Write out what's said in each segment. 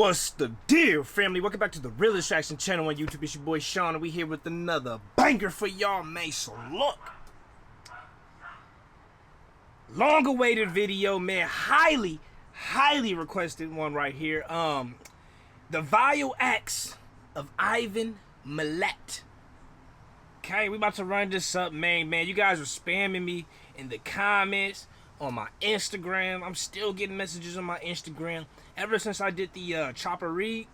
What's the deal, family? Welcome back to the Realest Action channel on YouTube. It's your boy Sean, and we here with another banger for y'all, man. So look, long-awaited video, man. Highly requested one right here. The vile acts of Ivan Milat. Okay, we about to run this up, man. You guys are spamming me in the comments on my Instagram. I'm still getting messages on my Instagram. Ever since I did the Chopper Reed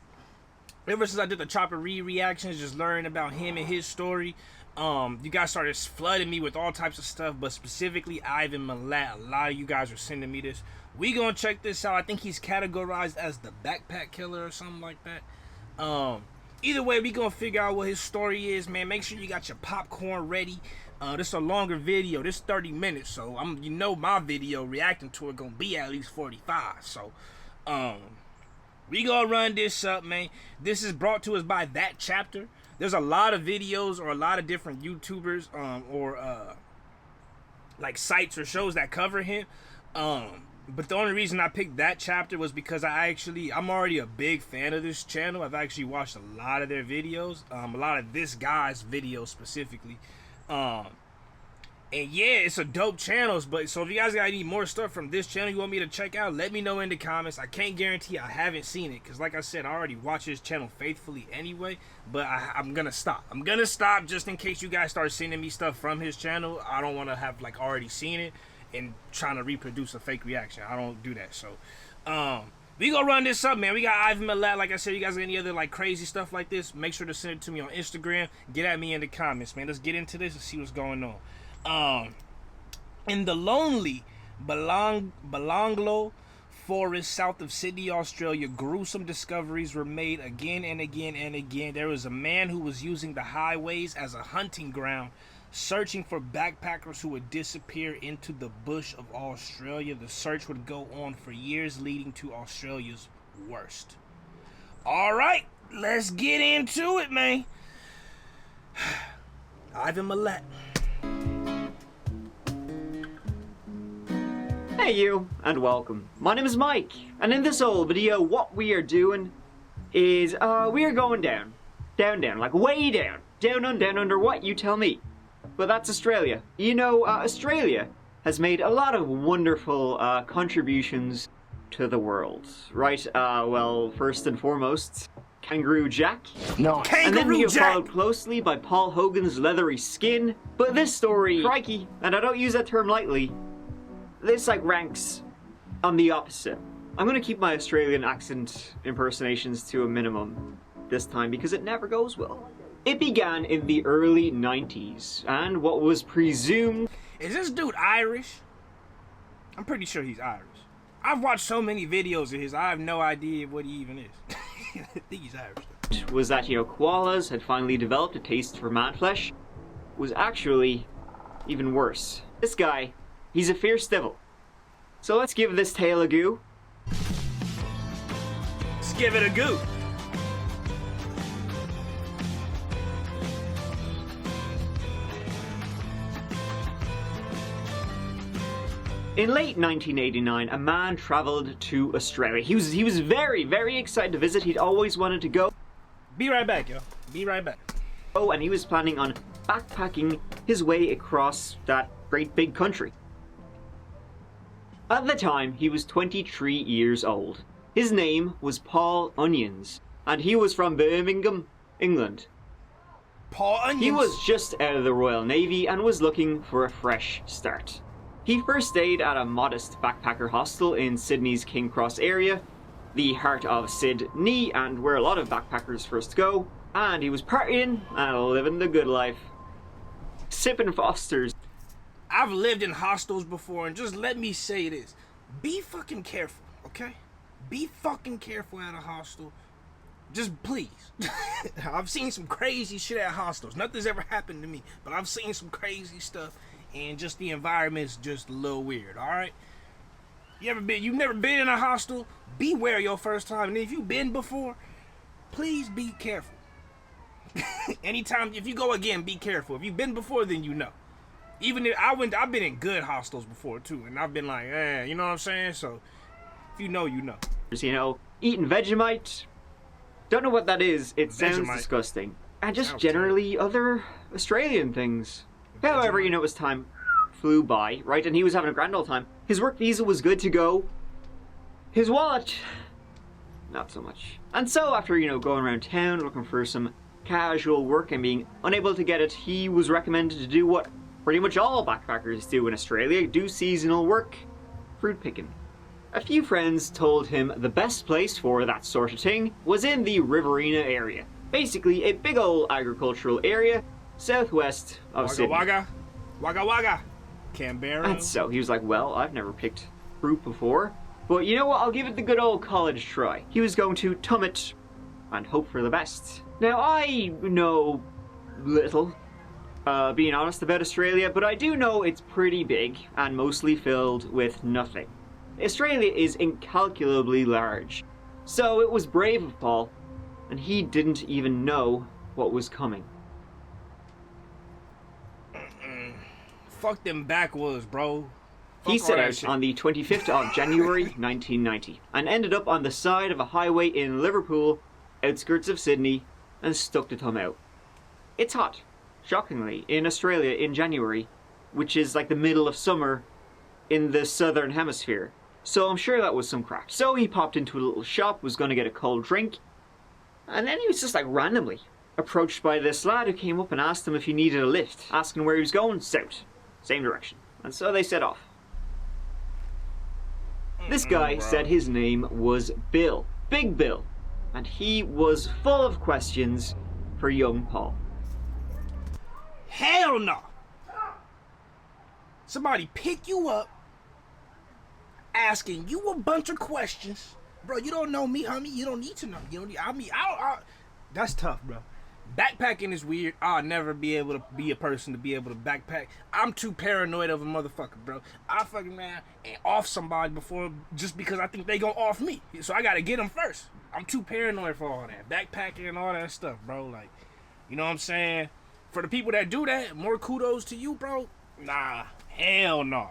reactions, just learning about him and his story, you guys started flooding me with all types of stuff, but specifically Ivan Milat. A lot of you guys are sending me this. We gonna check this out. I think he's categorized as the backpack killer or something like that. Either way, we gonna figure out what his story is, man. Make sure you got your popcorn ready. This is a longer video. This 30 minutes, so my video reacting to it gonna be at least 45. So we gonna run this up, man. This is brought to us by That Chapter. There's a lot of videos or a lot of different YouTubers like sites or shows that cover him. But the only reason I picked That Chapter was because I'm already a big fan of this channel. I've actually watched a lot of their videos, a lot of this guy's videos specifically. And yeah, it's a dope channel. But so if you guys got any more stuff from this channel you want me to check out, let me know in the comments. I can't guarantee I haven't seen it, because like I said, I already watch this channel faithfully anyway. But I'm gonna stop. I'm gonna stop just in case you guys start sending me stuff from his channel. I don't want to have like already seen it and trying to reproduce a fake reaction. I don't do that. So we gonna run this up, man. We got Ivan Milat. Like I said, you guys got any other like crazy stuff like this, make sure to send it to me on Instagram. Get at me in the comments, man. Let's get into this and see what's going on. In the lonely Belanglo forest south of Sydney, Australia, gruesome discoveries were made again and again and again. There was a man who was using the highways as a hunting ground, searching for backpackers who would disappear into the bush of Australia. The search would go on for years, leading to Australia's worst. All right, let's get into it, man. Ivan Milat. Hey you, and welcome. My name is Mike, and in this old video, what we are doing is, we are going down. Down, like way down. Down under what? You tell me. But that's Australia. You know, Australia has made a lot of wonderful contributions to the world, right? Well, first and foremost, Kangaroo Jack. No, Kangaroo and then we are Jack. followed closely by Paul Hogan's leathery skin. But this story, crikey, and I don't use that term lightly, this like ranks on the opposite. I'm gonna keep my Australian accent impersonations to a minimum this time because it never goes well. It began in the early 90s, and what was presumed... Is this dude Irish? I'm pretty sure he's Irish. I've watched so many videos of his, I have no idea what he even is. I think he's Irish. Was that, koalas had finally developed a taste for man flesh, was actually even worse. This guy, he's a fierce devil. So let's give this tale a go. Let's give it a go. In late 1989, a man traveled to Australia. He was very excited to visit. He'd always wanted to go. Be right back, yo. Be right back. Oh, and he was planning on backpacking his way across that great big country. At the time, he was 23 years old. His name was Paul Onions, and he was from Birmingham, England. Paul Onions? He was just out of the Royal Navy and was looking for a fresh start. He first stayed at a modest backpacker hostel in Sydney's King Cross area, the heart of Sydney and where a lot of backpackers first go, and he was partying and living the good life. Sipping Fosters. I've lived in hostels before, and just let me say this. Be fucking careful, okay? Be fucking careful at a hostel. Just please. I've seen some crazy shit at hostels. Nothing's ever happened to me, but I've seen some crazy stuff, and just the environment's just a little weird, alright? You've never been in a hostel? Beware your first time, and if you've been before, please be careful. Anytime, if you go again, be careful. If you've been before, then you know. Even if I've been in good hostels before too, and I've been like, you know what I'm saying? So if you know, you know. eating Vegemite. Don't know what that is. It sounds Vegemite. disgusting. And just Sounds generally other Australian things. However, you know, as time flew by, right, and he was having a grand old time. His work visa was good to go. His wallet, not so much. And so after, you know, going around town looking for some casual work and being unable to get it, he was recommended to do what pretty much all backpackers do in Australia, do seasonal work, fruit picking. A few friends told him the best place for that sort of thing was in the Riverina area. Basically a big old agricultural area southwest of Wagga Sydney. Wagga. Wagga Wagga. Canberra. And so he was like, well, I've never picked fruit before, but you know what, I'll give it the good old college try. He was going to tum it and hope for the best. Now, I know little, being honest, about Australia, but I do know it's pretty big and mostly filled with nothing. Australia is incalculably large, so it was brave of Paul, and he didn't even know what was coming. Fuck them backwoods, bro. He Fuck set all that out shit. on the 25th of January 1990 and ended up on the side of a highway in Liverpool, outskirts of Sydney, and stuck the thumb out. It's hot, shockingly, in Australia in January, which is like the middle of summer in the southern hemisphere. So I'm sure that was some crack. So he popped into a little shop, was going to get a cold drink, and then he was just like randomly approached by this lad who came up and asked him if he needed a lift, asking where he was going. South. Same direction. And so they set off. This guy said his name was Bill. Big Bill. And he was full of questions for young Paul. Hell no. Somebody pick you up, asking you a bunch of questions. Bro, you don't know me, homie. You don't need to know. You don't need, that's tough, bro. Backpacking is weird. I'll never be able to be a person to be able to backpack. I'm too paranoid of a motherfucker, bro. I fucking man and off somebody before just because I think they gonna off me. So I gotta get them first. I'm too paranoid for all that. Backpacking and all that stuff, bro. Like, you know what I'm saying? For the people that do that, more kudos to you, bro. Nah, hell no.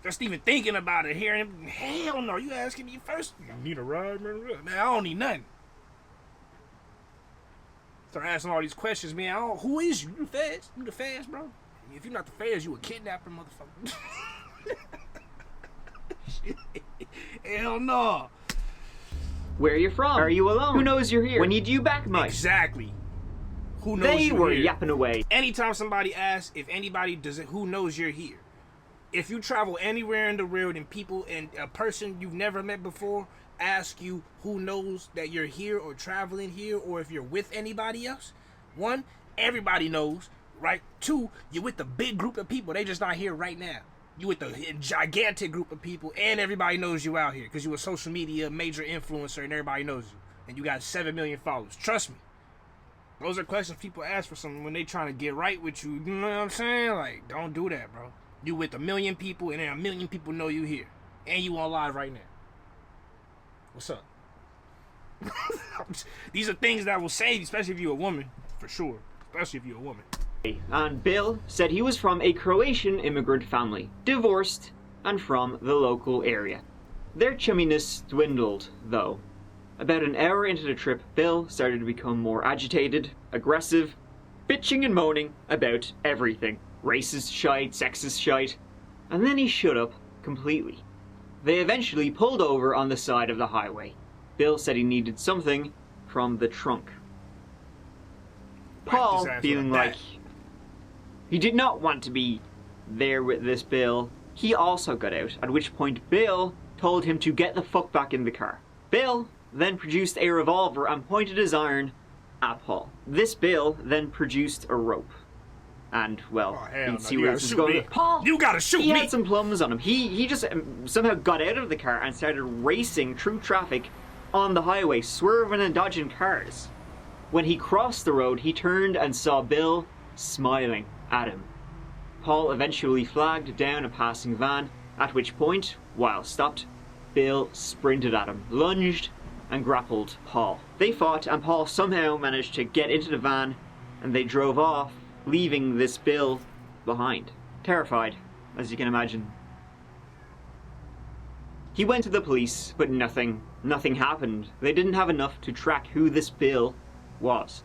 Just even thinking about it, hearing him, hell no. You asking me first? You need a ride, man? Man, I don't need nothing. Start asking all these questions, man. Who is you? You the feds? You the feds, bro? If you're not the feds, you a kidnapper, motherfucker. Hell no. Where are you from? Are you alone? Who knows you're here? We need you back, Mike. Exactly. Who knows They you're were here? yapping away. Anytime somebody asks if anybody does it, who knows you're here? If you travel anywhere in the world and people and a person you've never met before ask you who knows that you're here or traveling here or if you're with anybody else, one, everybody knows, right? Two, you're with the big group of people. They just not here right now. You with the gigantic group of people and everybody knows you out here because you're a social media major influencer and everybody knows you. And you got 7 million followers. Trust me. Those are questions people ask for something when they trying to get right with you. You know what I'm saying? Like, don't do that, bro. You with 1 million people, and then 1 million people know you here. And you on live right now. What's up? These are things that will save you, especially if you're a woman. For sure. Especially if you're a woman. And Bill said he was from a Croatian immigrant family, divorced, and from the local area. Their chumminess dwindled, though. About an hour into the trip, Bill started to become more agitated, aggressive, bitching and moaning about everything. Racist shite, sexist shite, and then he shut up completely. They eventually pulled over on the side of the highway. Bill said he needed something from the trunk. Paul, feeling like he did not want to be there with this Bill, he also got out, at which point Bill told him to get the fuck back in the car. Bill then produced a revolver and pointed his iron at Paul. This Bill then produced a rope. And, well, you can see where this is going. Paul, you gotta shoot me! He had some plums on him. He just somehow got out of the car and started racing through traffic on the highway, swerving and dodging cars. When he crossed the road, he turned and saw Bill smiling at him. Paul eventually flagged down a passing van, at which point, while stopped, Bill sprinted at him, lunged, and grappled Paul. They fought, and Paul somehow managed to get into the van, and they drove off, leaving this Bill behind. Terrified, as you can imagine. He went to the police, but nothing happened. They didn't have enough to track who this Bill was.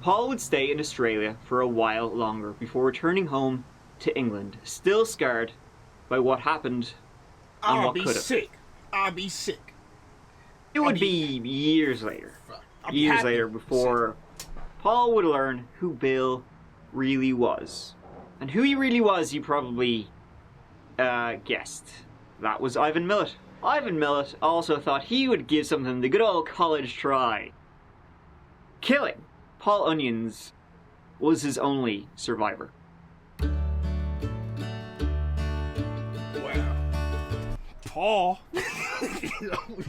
Paul would stay in Australia for a while longer before returning home to England, still scarred by what happened and I'll what be could have. sick. I'll be sick. It would be years later. I'll be Years happy. later before Paul would learn who Bill really was. And who he really was, you probably guessed. That was Ivan Milat. Ivan Milat also thought he would give something the good old college try. Killing Paul Onions was his only survivor. Wow. Paul.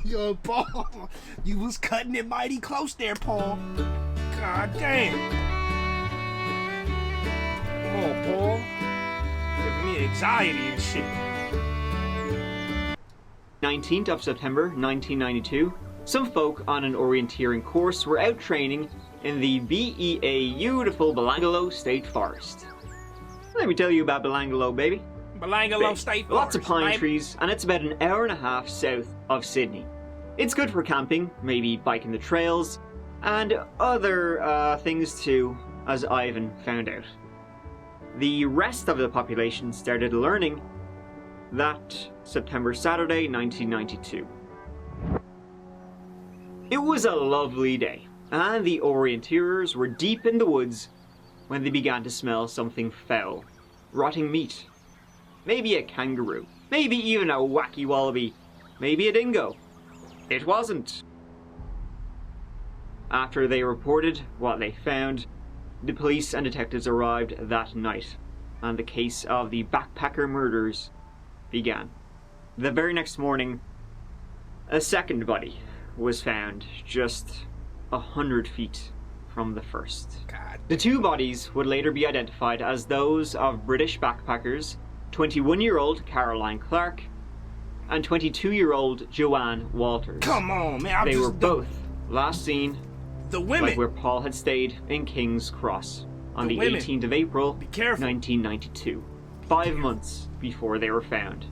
Yo, Paul. You was cutting it mighty close there, Paul. God damn. Come on, Paul. Giving me anxiety and shit. 19th of September 1992, some folk on an orienteering course were out training in the beautiful Belangolo State Forest. Let me tell you about Belangolo, baby. Belangolo State Forest. Lots of pine baby. trees, and it's about an hour and a half south of Sydney. It's good for camping, maybe biking the trails, and other things too, as Ivan found out. The rest of the population started learning that Saturday, 1992. It was a lovely day, and the orienteers were deep in the woods when they began to smell something foul. Rotting meat. Maybe a kangaroo. Maybe even a wacky wallaby. Maybe a dingo. It wasn't. After they reported what they found, the police and detectives arrived that night, and the case of the backpacker murders began. The very next morning, a second body was found just 100 feet from the first. God. The two bodies would later be identified as those of British backpackers, 21-year-old Caroline Clark and 22-year-old Joanne Walters. Come on, man. They were both last seen the women. like where Paul had stayed in King's Cross on the women. 18th of April, Be careful. 1992, 5 months before they were found.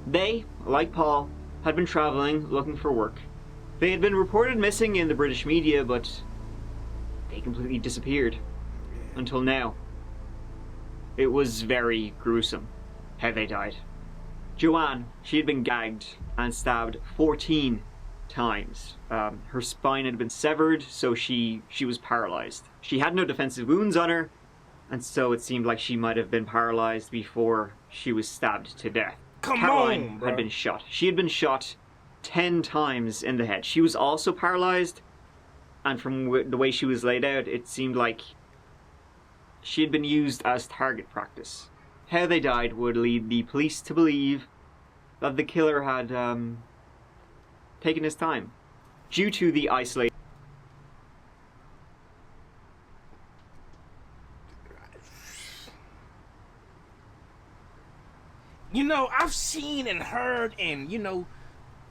They, like Paul, had been traveling looking for work. They had been reported missing in the British media, but they completely disappeared. Until now. It was very gruesome how they died. Joanne, she had been gagged and stabbed 14 times. Her spine had been severed, so she was paralyzed. She had no defensive wounds on her, and so it seemed like she might have been paralyzed before she was stabbed to death. Come Caroline on, bro. had been shot. She had been shot 10 times in the head. She was also paralyzed, and from the way she was laid out, it seemed like she had been used as target practice. How they died would lead the police to believe that the killer had taken his time due to the isolation. You know, I've seen and heard and, you know,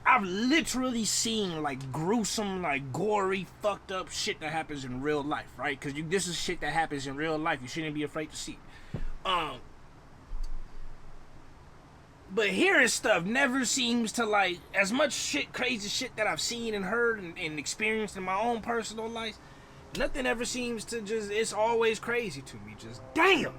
I've literally seen, like, gruesome, like, gory, fucked up shit that happens in real life, right? Because this is shit that happens in real life. You shouldn't be afraid to see it. But hearing stuff never seems to, like, as much shit, crazy shit that I've seen and heard and experienced in my own personal life, nothing ever seems to just, it's always crazy to me. Just, damn!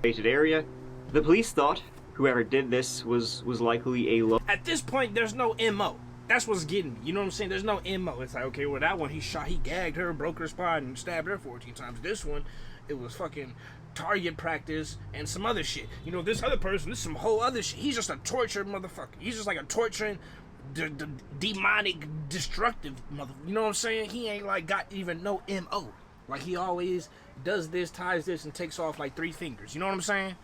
Area. The police thought whoever did this was likely a At this point, there's no MO. That's what's getting me. You know what I'm saying? There's no MO. It's like, okay, well, that one, he gagged her, broke her spine, and stabbed her 14 times. This one, it was fucking target practice and some other shit. You know, this other person, this is some whole other shit. He's just a tortured motherfucker. He's just like a torturing, demonic, destructive motherfucker. You know what I'm saying? He ain't, like, got even no MO. Like, he always does this, ties this, and takes off, like, 3 fingers. You know what I'm saying?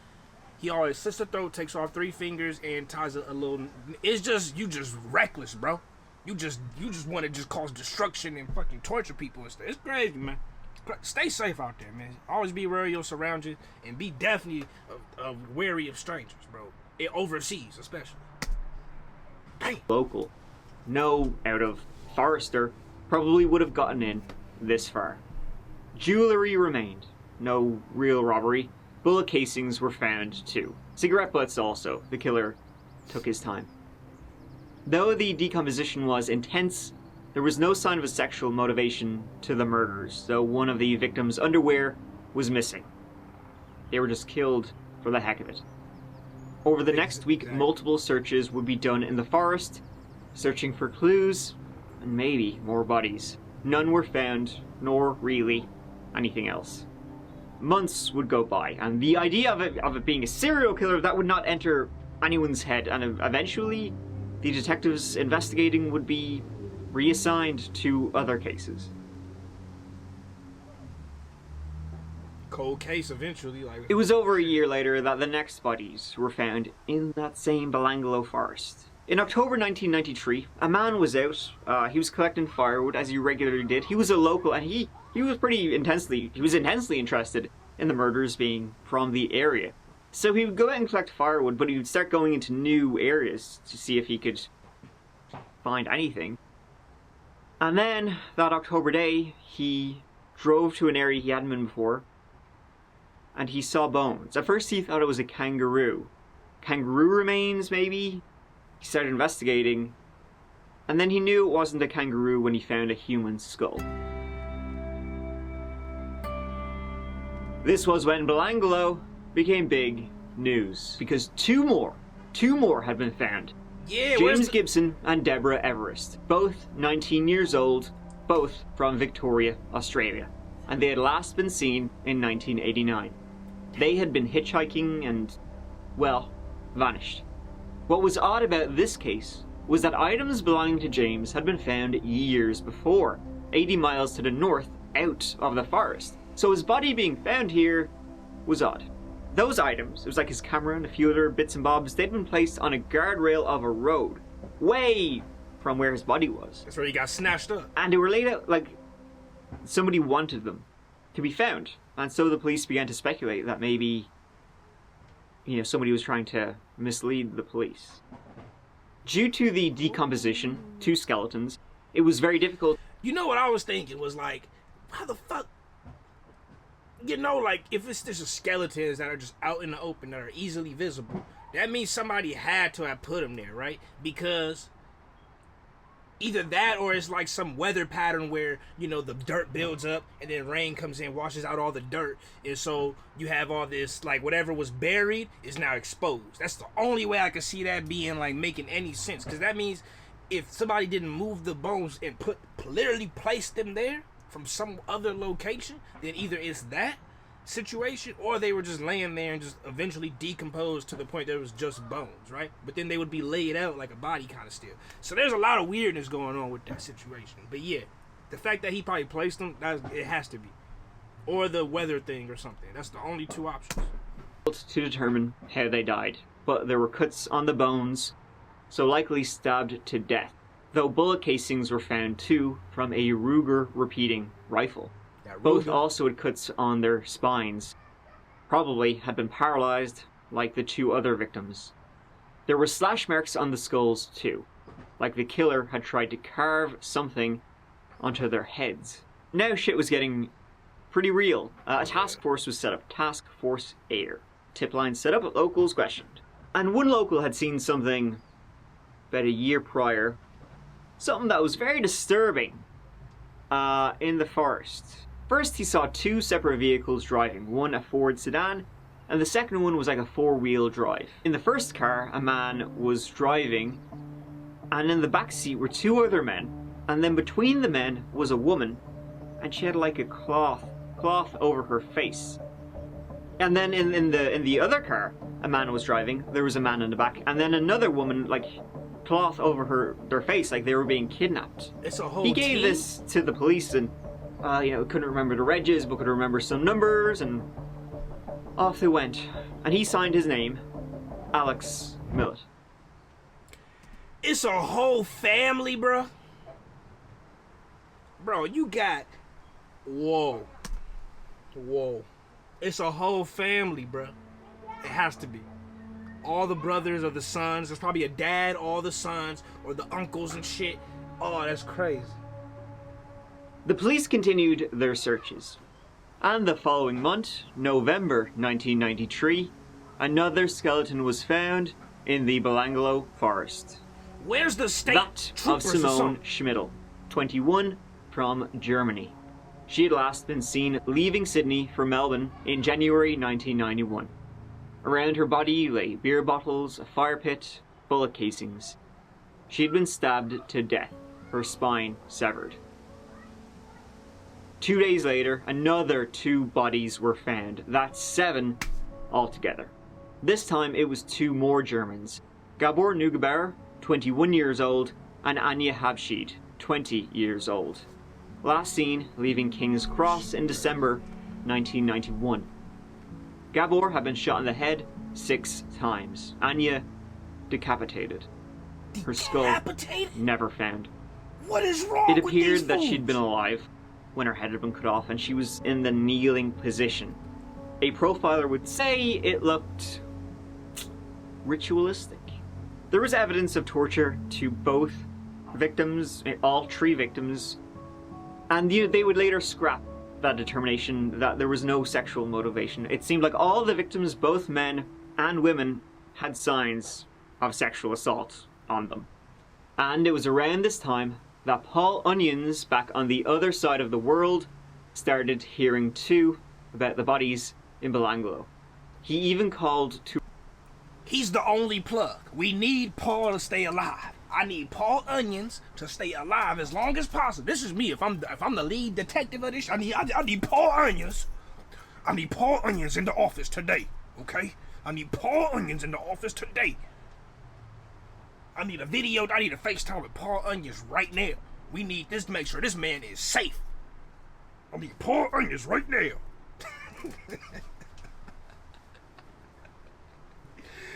He always slits the throat, takes off 3 fingers, and ties a little. It's just, you just reckless, bro. You just want to just cause destruction and fucking torture people and stuff. It's crazy, man. Stay safe out there, man. Always be wary of your surroundings, and be definitely wary of strangers, bro. Overseas, especially. Damn. local. No out of Forrester probably would have gotten in this far. Jewelry remained. No real robbery. Bullet casings were found too. Cigarette butts also. The killer took his time. Though the decomposition was intense, there was no sign of a sexual motivation to the murders, though one of the victims' underwear was missing. They were just killed for the heck of it. Over the next week, multiple searches would be done in the forest, searching for clues and maybe more bodies. None were found, nor really anything else. Months would go by, and the idea of it being a serial killer, that would not enter anyone's head, and eventually the detectives investigating would be reassigned to other cases. Cold case eventually. It was over a year later that the next bodies were found in that same Belanglo forest. In October 1993, a man was out. He was collecting firewood, as he regularly did. He was a local, and he was intensely interested in the murders being from the area. So he would go out and collect firewood, but he would start going into new areas to see if he could find anything. And then, that October day, he drove to an area he hadn't been before, and he saw bones. At first he thought it was a kangaroo. Kangaroo remains, maybe? He started investigating, and then he knew it wasn't a kangaroo when he found a human skull. This was when Belanglo became big news, because two more had been found. Yeah, James Gibson and Deborah Everest, both 19 years old, both from Victoria, Australia, and they had last been seen in 1989. They had been hitchhiking and, well, vanished. What was odd about this case was that items belonging to James had been found years before, 80 miles to the north out of the forest. So his body being found here was odd. Those items, it was like his camera and a few other bits and bobs, they'd been placed on a guardrail of a road, way from where his body was. That's where he got snatched up. And they were laid out like somebody wanted them to be found. And so the police began to speculate that maybe, somebody was trying to mislead the police. Due to the decomposition, two skeletons, it was very difficult. You know what I was thinking was like, how the fuck? If it's just skeletons that are just out in the open that are easily visible, that means somebody had to have put them there, right? Because either that or it's like some weather pattern where, the dirt builds up and then rain comes in, washes out all the dirt. And so you have all this, whatever was buried is now exposed. That's the only way I could see that being, making any sense. Because that means if somebody didn't move the bones and literally placed them there from some other location, then either it's that situation or they were just laying there and just eventually decomposed to the point that it was just bones, right? But then they would be laid out like a body kind of still. So there's a lot of weirdness going on with that situation. But yeah, the fact that he probably placed them, it has to be. Or the weather thing or something. That's the only two options. To determine how they died, but there were cuts on the bones, so likely stabbed to death. Though bullet casings were found too from a Ruger repeating rifle. Both also had cuts on their spines. Probably had been paralyzed like the two other victims. There were slash marks on the skulls too, like the killer had tried to carve something onto their heads. Now shit was getting pretty real. A task force was set up, Task Force Air. Tip line set up, locals questioned. And one local had seen something about a year prior. Something that was very disturbing in the forest. First, he saw two separate vehicles driving, one a Ford sedan, and the second one was like a four-wheel drive. In the first car, a man was driving, and in the back seat were two other men, and then between the men was a woman, and she had like a cloth over her face. And then in the other car, a man was driving, there was a man in the back, and then another woman, cloth over their face, like they were being kidnapped. It's a whole He gave team? this to the police and, couldn't remember the regs, but could remember some numbers, and off they went. And he signed his name, Alex Milat. It's a whole family, bro. Bro, you got... Whoa. It's a whole family, bro. It has to be. All the brothers or the sons. There's probably a dad, all the sons, or the uncles and shit. Oh, that's crazy. The police continued their searches. And the following month, November 1993, another skeleton was found in the Belanglo forest. Where's the state That of troopers or Simone something? Schmidl, 21, from Germany. She had last been seen leaving Sydney for Melbourne in January 1991. Around her body lay beer bottles, a fire pit, bullet casings. She had been stabbed to death, her spine severed. 2 days later, another 2 bodies were found. That's 7 altogether. This time it was 2 more Germans. Gabor Nugaber, 21 years old, and Anya Habshid, 20 years old. Last seen leaving King's Cross in December 1991. Gabor had been shot in the head 6 times. Anya decapitated. Her skull Decapitated? never found. What is wrong It with these appeared that fools? she'd been alive when her head had been cut off and she was in the kneeling position. A profiler would say it looked ritualistic. There was evidence of torture to both victims, all 3 victims, and they would later scrap that determination that there was no sexual motivation. It seemed like all the victims, both men and women, had signs of sexual assault on them. And it was around this time that Paul Onions, back on the other side of the world, started hearing too about the bodies in Belanglo. He even called to... He's the only plug. We need Paul to stay alive. I need Paul Onions to stay alive as long as possible. This is me. If I'm the lead detective of this, I need Paul Onions. I need Paul Onions in the office today. Okay? I need Paul Onions in the office today. I need a video. I need a FaceTime with Paul Onions right now. We need this to make sure this man is safe. I need Paul Onions right now.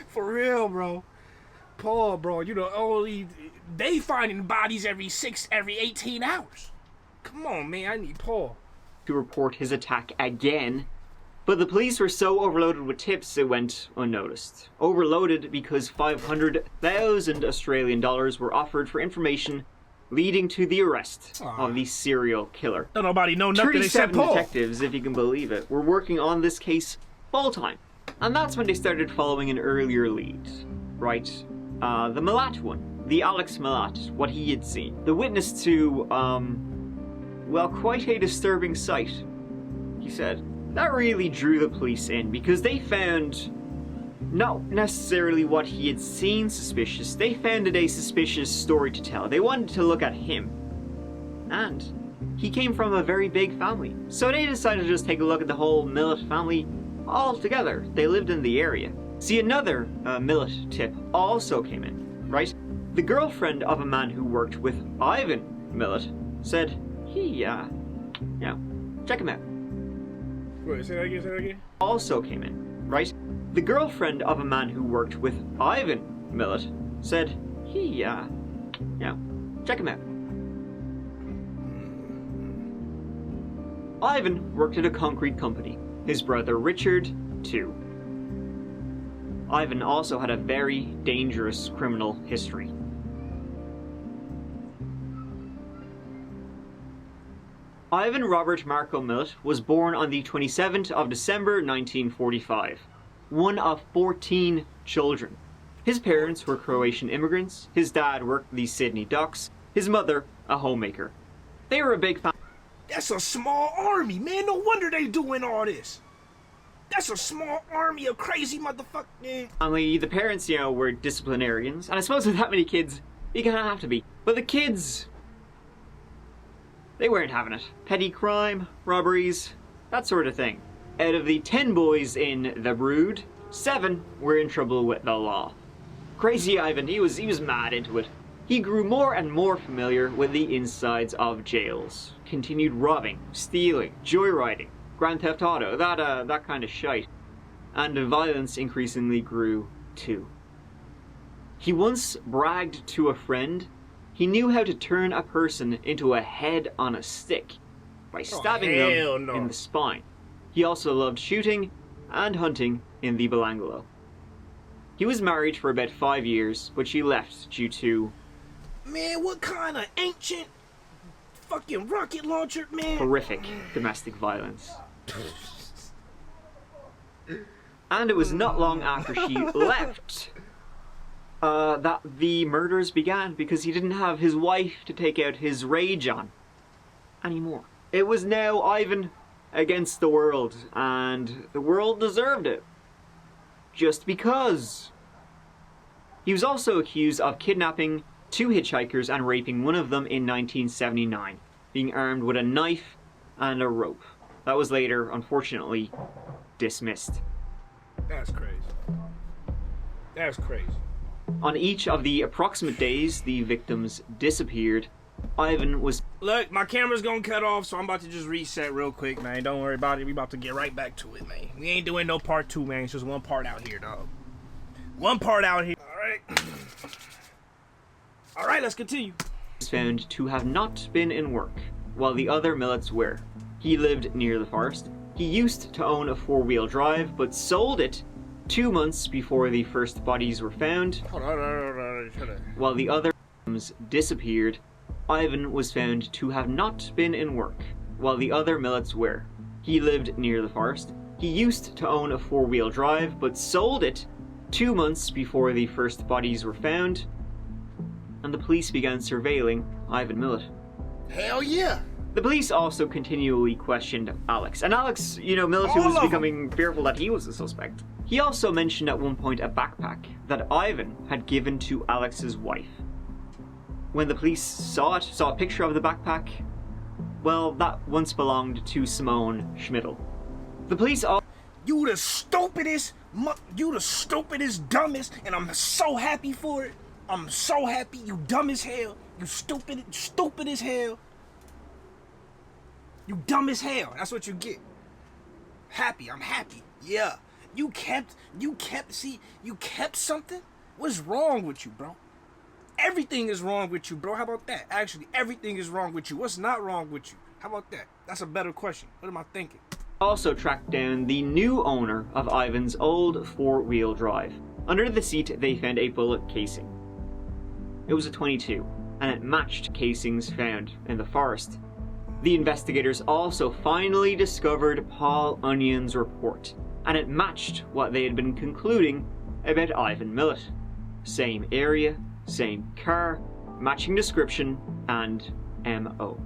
For real, bro. Paul, bro, you know, only they finding bodies every 18 hours. Come on, man, I need Paul. to report his attack again, but the police were so overloaded with tips it went unnoticed. Overloaded because 500,000 Australian dollars were offered for information leading to the arrest of the serial killer. Don't nobody know nothing except 37 Paul. detectives, if you can believe it, were working on this case full time. And that's when they started following an earlier lead, right? The Milat one. The Alex Milat, what he had seen. The witness to, well, quite a disturbing sight, he said. That really drew the police in, because they found not necessarily what he had seen suspicious, they found it a suspicious story to tell. They wanted to look at him. And he came from a very big family. So they decided to just take a look at the whole Milat family all together. They lived in the area. See, another Milat tip also came in, right? The girlfriend of a man who worked with Ivan Milat said, check him out. Wait, say that again? Also came in, right? The girlfriend of a man who worked with Ivan Milat said, check him out. Ivan worked at a concrete company. His brother Richard, too. Ivan also had a very dangerous criminal history. Ivan Robert Marko Milat was born on the 27th of December 1945, one of 14 children. His parents were Croatian immigrants, his dad worked the Sydney docks, his mother a homemaker. They were a big family. That's a small army, man. No wonder they doing all this. That's a small army of crazy motherfuckers. The parents, were disciplinarians, and I suppose with that many kids, you kind of have to be. But the kids, they weren't having it. Petty crime, robberies, that sort of thing. Out of the 10 boys in the brood, 7 were in trouble with the law. Crazy Ivan, he was mad into it. He grew more and more familiar with the insides of jails. Continued robbing, stealing, joyriding, Grand Theft Auto, that kind of shite. And the violence increasingly grew too. He once bragged to a friend he knew how to turn a person into a head on a stick by stabbing them in the spine. He also loved shooting and hunting in the Belanglo. He was married for about 5 years, but she left due to... Man, what kind of ancient fucking rocket launcher, man? Horrific domestic violence. And it was not long after she left that the murders began because he didn't have his wife to take out his rage on anymore. It was now Ivan against the world, and the world deserved it. Just because. He was also accused of kidnapping 2 hitchhikers and raping one of them in 1979, being armed with a knife and a rope. That was later, unfortunately, dismissed. That's crazy. That's crazy. On each of the approximate days the victims disappeared, Ivan was... Look, my camera's gonna cut off, so I'm about to just reset real quick, man. Don't worry about it. We about to get right back to it, man. We ain't doing no part 2, man. It's just one part out here, dog. One part out here. All right, let's continue. Found to have not been in work, while the other Milats were. He lived near the forest. He used to own a 4-wheel drive, but sold it 2 months before the first bodies were found. Hold on. While the other victims disappeared, Ivan was found to have not been in work, while the other Milats were. He lived near the forest. He used to own a 4-wheel drive, but sold it 2 months before the first bodies were found, and the police began surveilling Ivan Milat. Hell yeah! The police also continually questioned Alex, and Alex, Milat was becoming fearful that he was a suspect. He also mentioned at one point a backpack that Ivan had given to Alex's wife. When the police saw a picture of the backpack, well, that once belonged to Simone Schmidl. The police also... You the stupidest, dumbest, and I'm so happy for it. I'm so happy. You dumb as hell. You stupid as hell. You dumb as hell. That's what you get. Happy. I'm happy. Yeah. You kept something? What's wrong with you, bro? Everything is wrong with you, bro. How about that? Actually, everything is wrong with you. What's not wrong with you? How about that? That's a better question. What am I thinking? Also tracked down the new owner of Ivan's old 4-wheel drive. Under the seat, they found a bullet casing. It was a .22, and it matched casings found in the forest. The investigators also finally discovered Paul Onion's report, and it matched what they had been concluding about Ivan Milat. Same area, same car, matching description, and MO.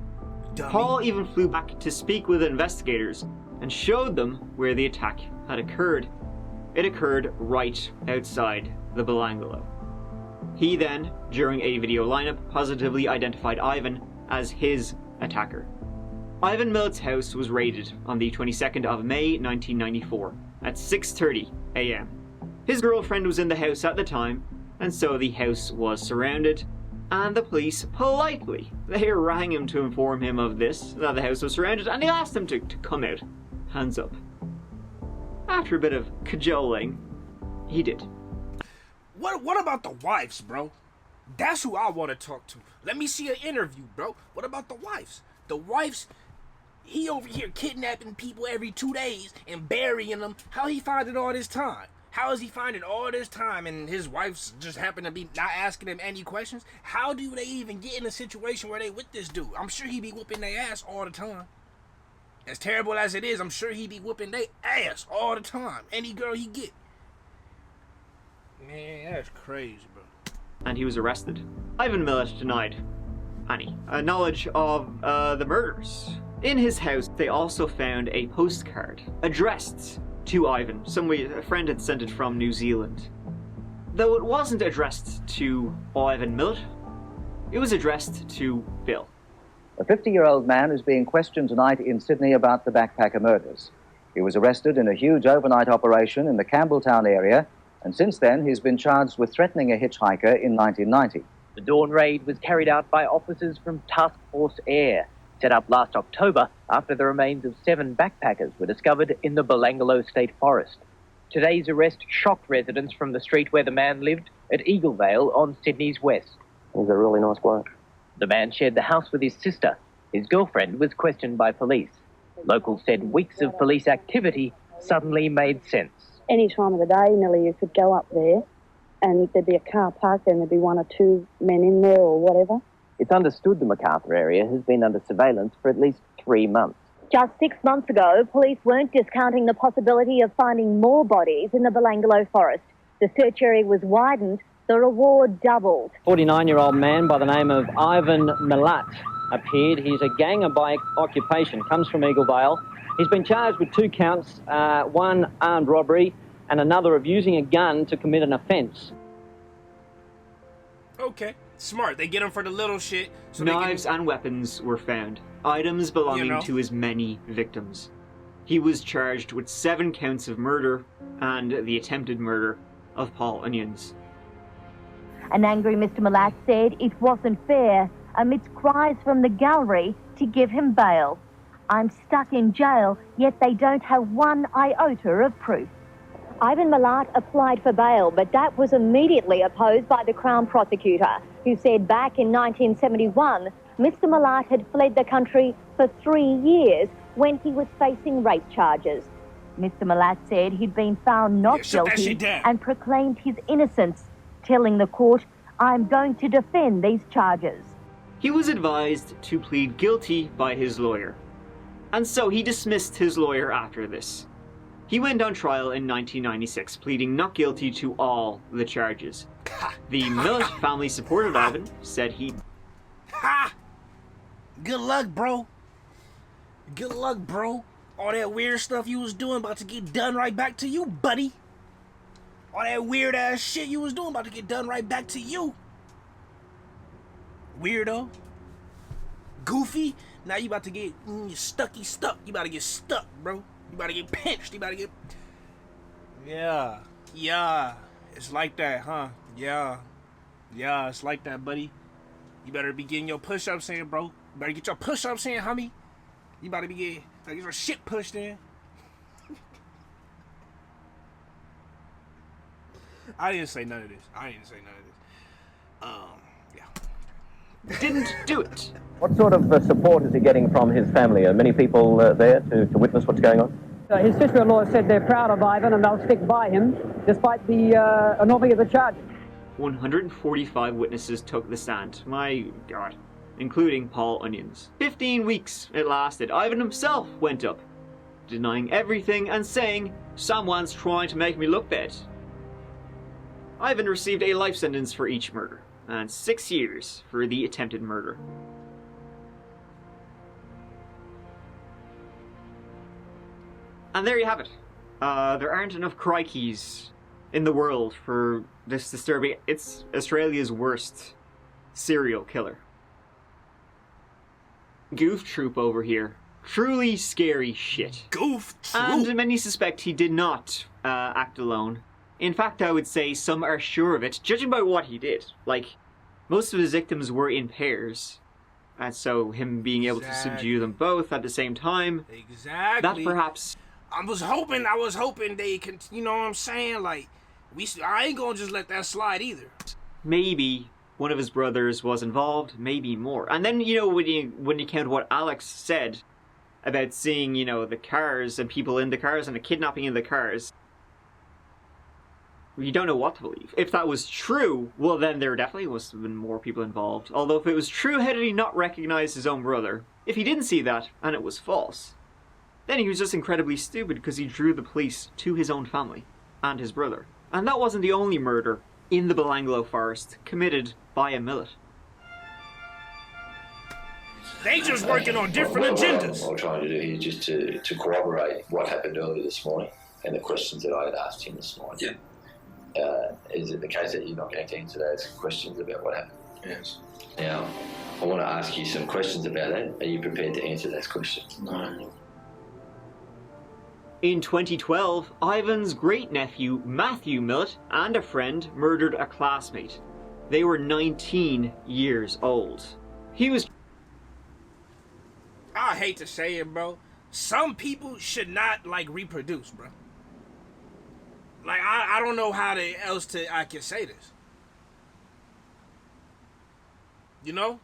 Dummy. Paul even flew back to speak with investigators and showed them where the attack had occurred. It occurred right outside the bungalow. He then, during a video lineup, positively identified Ivan as his attacker. Ivan Milat's house was raided on the 22nd of May 1994 at 6:30 a.m. His girlfriend was in the house at the time, and so the house was surrounded, and the police politely, they rang him to inform him of this, that the house was surrounded, and they asked him to come out, hands up. After a bit of cajoling, he did. What about the wives, bro? That's who I want to talk to. Let me see an interview, bro. What about the wives? The wives, he over here kidnapping people every 2 days and burying them. How he finding all this time? How is he finding all this time and his wife's just happen to be not asking him any questions? How do they even get in a situation where they with this dude? I'm sure he be whooping their ass all the time. As terrible as it is, I'm sure he be whooping their ass all the time. Any girl he get. Man, that's crazy, bro. And he was arrested. Ivan Milat denied any knowledge of the murders. In his house, they also found a postcard addressed to Ivan. A friend had sent it from New Zealand. Though it wasn't addressed to Ivan Milat, it was addressed to Bill. A 50-year-old man is being questioned tonight in Sydney about the backpacker murders. He was arrested in a huge overnight operation in the Campbelltown area, and since then he's been charged with threatening a hitchhiker in 1990. The dawn raid was carried out by officers from Task Force Air, set up last October after the remains of 7 backpackers were discovered in the Belanglo State Forest. Today's arrest shocked residents from the street where the man lived at Eaglevale on Sydney's west. He's a really nice bloke. The man shared the house with his sister. His girlfriend was questioned by police. Locals said weeks of police activity suddenly made sense. Any time of the day, nearly you could go up there and there'd be a car parked and there'd be 1 or 2 men in there or whatever. It's understood the MacArthur area has been under surveillance for at least 3 months. Just 6 months ago, police weren't discounting the possibility of finding more bodies in the Belanglo forest. The search area was widened the reward doubled. 49-year-old man by the name of Ivan Milat appeared. He's a ganger by occupation, comes from Eagle Vale. He's been charged with 2 counts, one armed robbery and another of using a gun to commit an offence. Okay, smart. They get him for the little shit. So Knives and weapons were found, items belonging to his many victims. He was charged with 7 counts of murder and the attempted murder of Paul Onions. An angry Mr. Milat said it wasn't fair amidst cries from the gallery to give him bail. I'm stuck in jail, yet they don't have one iota of proof. Ivan Milat applied for bail, but that was immediately opposed by the Crown prosecutor, who said back in 1971, Mr. Milat had fled the country for 3 years when he was facing rape charges. Mr. Milat said he'd been found not guilty and proclaimed his innocence, telling the court, I'm going to defend these charges. He was advised to plead guilty by his lawyer, and so he dismissed his lawyer after this. He went on trial in 1996, pleading not guilty to all the charges. The Milat family supported Ivan, said he... Ha! Good luck, bro. Good luck, bro. All that weird stuff you was doing about to get done right back to you, buddy. All that weird ass shit you was doing about to get done right back to you. Weirdo. Goofy. Now you about to get stuck. You about to get stuck, bro. You about to get pinched. You about to get... Yeah. Yeah. It's like that, huh? Yeah. Yeah, it's like that, buddy. You better be getting your push-ups in, bro. You better get your push-ups in, homie. You about to be getting your shit pushed in. I didn't say none of this. Yeah. Didn't do it. What sort of support is he getting from his family? Are many people there to witness what's going on? His sister-in-law said they're proud of Ivan and they'll stick by him despite the enormity of the charges. 145 witnesses took the stand. My God. Including Paul Onions. 15 weeks it lasted. Ivan himself went up, denying everything and saying, someone's trying to make me look bad. Ivan received a life sentence for each murder, and 6 years for the attempted murder. And there you have it. There aren't enough crikeys in the world for this disturbing... It's Australia's worst serial killer. Goof troop over here. Truly scary shit. Goof troop? And many suspect he did not act alone. In fact, I would say some are sure of it, judging by what he did. Like, most of his victims were in pairs. And so him being able to subdue them both at the same time. Exactly. That perhaps... I was hoping they could, you know what I'm saying? Like, I ain't gonna just let that slide either. Maybe one of his brothers was involved, maybe more. And then, you know, when you count what Alex said about seeing, you know, the cars and people in the cars and a kidnapping in the cars, you don't know what to believe. If that was true, well then there definitely must have been more people involved. Although if it was true, how did he not recognize his own brother? If he didn't see that, and it was false, then he was just incredibly stupid because he drew the police to his own family and his brother. And that wasn't the only murder in the Belanglo forest committed by a Milat. They just working on different agendas. What I'm trying to do here is just to corroborate what happened earlier this morning and the questions that I had asked him this morning. Yeah. Is it the case that you're not going to answer those questions about what happened? Yes. Now, I want to ask you some questions about that. Are you prepared to answer those questions? No. In 2012, Ivan's great-nephew Matthew Milat and a friend murdered a classmate. They were 19 years old. He was... I hate to say it, bro. Some people should not, like, reproduce, bro. Like, I don't know how I can say this. You know?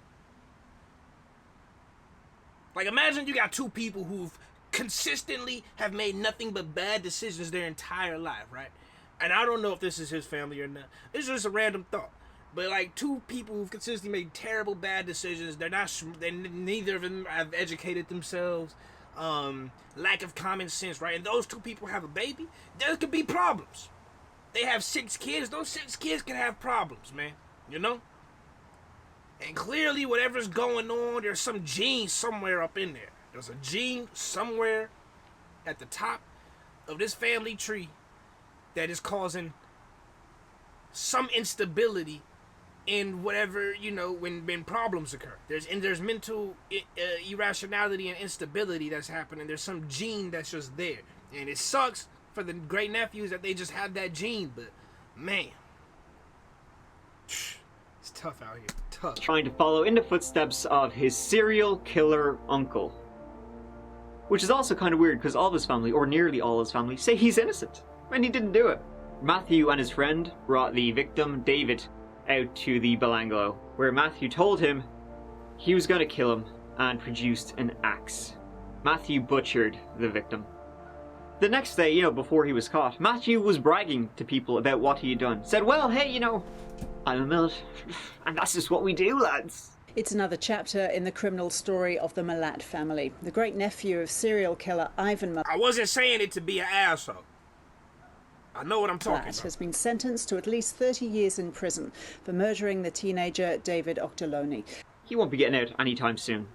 Like, imagine you got two people who've consistently have made nothing but bad decisions their entire life, right? And I don't know if this is his family or not. It's just a random thought. But like two people who've consistently made terrible bad decisions, neither of them have educated themselves, lack of common sense, right? And those two people have a baby, there could be problems. they have 6 kids. Those 6 kids can have problems, man. You know? And clearly, whatever's going on, there's some gene somewhere up in there. There's a gene somewhere at the top of this family tree that is causing some instability in whatever, you know, when problems occur. There's mental irrationality and instability that's happening. There's some gene that's just there. And it sucks for the great nephews that they just have that gene, but man, it's tough out here. Tough. Trying to follow in the footsteps of his serial killer uncle. Which is also kind of weird because all of his family, or nearly all his family, say he's innocent. And he didn't do it. Matthew and his friend brought the victim, David, out to the Belanglo, where Matthew told him he was going to kill him and produced an axe. Matthew butchered the victim. The next day, before he was caught, Matthew was bragging to people about what he had done. Said, well, hey, I'm a Milat, and that's just what we do, lads. It's another chapter in the criminal story of the Milat family. The great-nephew of serial killer Ivan Milat. I wasn't saying it to be an asshole. I know what I'm talking about. Has been sentenced to at least 30 years in prison for murdering the teenager David Octoloni. He won't be getting out anytime soon.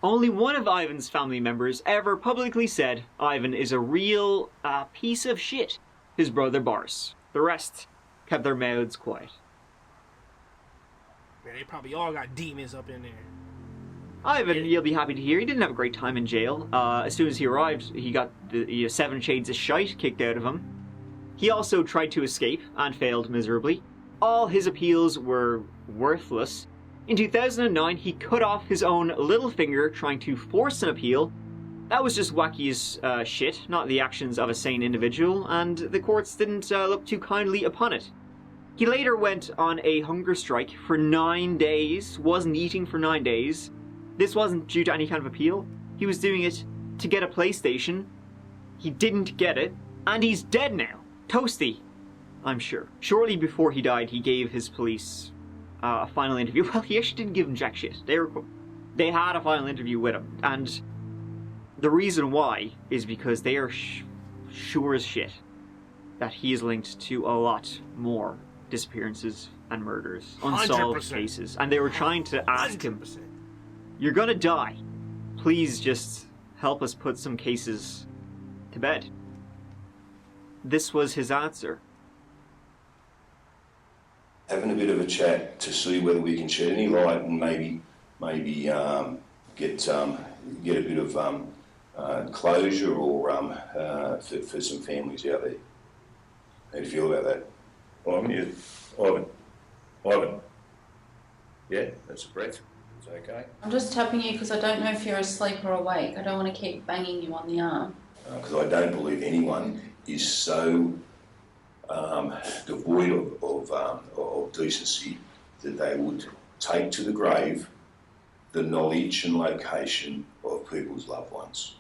Only one of Ivan's family members ever publicly said Ivan is a real piece of shit. His brother Boris. The rest kept their mouths quiet. Man, they probably all got demons up in there. Ivan, you'll be happy to hear, he didn't have a great time in jail. As soon as he arrived, he got the 7 shades of shite kicked out of him. He also tried to escape and failed miserably. All his appeals were worthless. In 2009, he cut off his own little finger trying to force an appeal. That was just wacky as shit, not the actions of a sane individual, and the courts didn't look too kindly upon it. He later went on a hunger strike for 9 days, wasn't eating for 9 days. This wasn't due to any kind of appeal. He was doing it to get a PlayStation. He didn't get it, and he's dead now. Toasty, I'm sure. Shortly before he died, he gave his police a final interview. Well, he actually didn't give them jack shit. They had a final interview with him, and the reason why is because they are sure as shit that he is linked to a lot more disappearances and murders, unsolved 100%. cases, and they were trying to ask 100%. him, you're gonna die. Please just help us put some cases to bed. This was his answer. Having a bit of a chat to see whether we can shed any light and maybe get a bit of closure or for some families out there. How do you feel about that? Ivan. Yeah, that's a breath. It's okay. I'm just tapping you because I don't know if you're asleep or awake. I don't want to keep banging you on the arm. Because I don't believe anyone is so devoid of decency that they would take to the grave the knowledge and location of people's loved ones.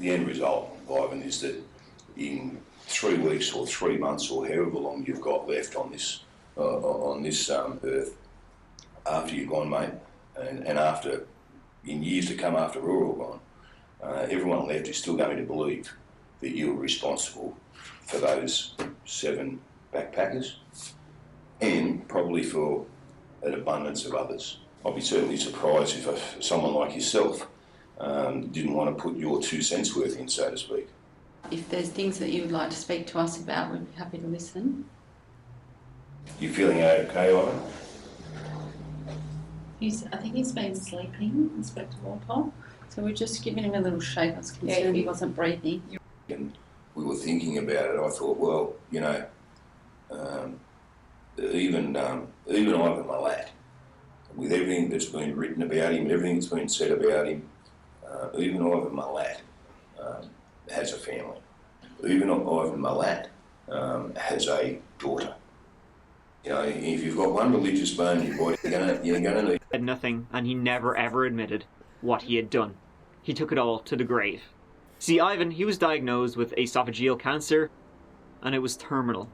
The end result, Ivan, is that in 3 weeks or 3 months or however long you've got left on this earth, after you're gone, mate, and after, in years to come after we're all gone, everyone left is still going to believe that you were responsible for those 7 backpackers and probably for an abundance of others. I'd be certainly surprised if someone like yourself didn't want to put your 2 cents worth in, so to speak. If there's things that you would like to speak to us about, we'd be happy to listen. You feeling okay, Ivan? I think he's been sleeping, Inspector Walpole. So we're just giving him a little shake. I was concerned he wasn't breathing. And we were thinking about it. I thought, well, even Ivan Milat, with everything that's been written about him, everything that's been said about him, even Ivan Milat has a family. Even Ivan Milat has a daughter. If you've got one religious bone in your body, you're gonna need. Said nothing, and he never ever admitted what he had done. He took it all to the grave. See, Ivan, he was diagnosed with esophageal cancer, and it was terminal.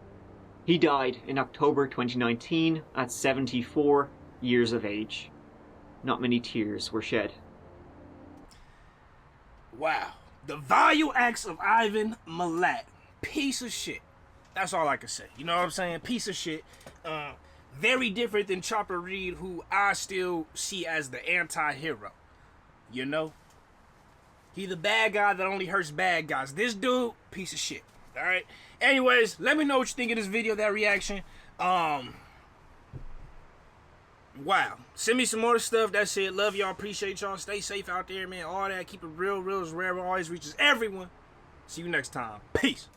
He died in October 2019 at 74 years of age. Not many tears were shed. Wow. The vile acts of Ivan Milat. Piece of shit. That's all I can say. You know what I'm saying? Piece of shit. Very different than Chopper Reed, who I still see as the anti-hero. You know? He the bad guy that only hurts bad guys. This dude, piece of shit. Alright? Anyways, let me know what you think of this video, that reaction. Wow. Send me some more stuff. That's it. Love y'all. Appreciate y'all. Stay safe out there, man. All that. Keep it real. Real is rare. Always reaches everyone. See you next time. Peace.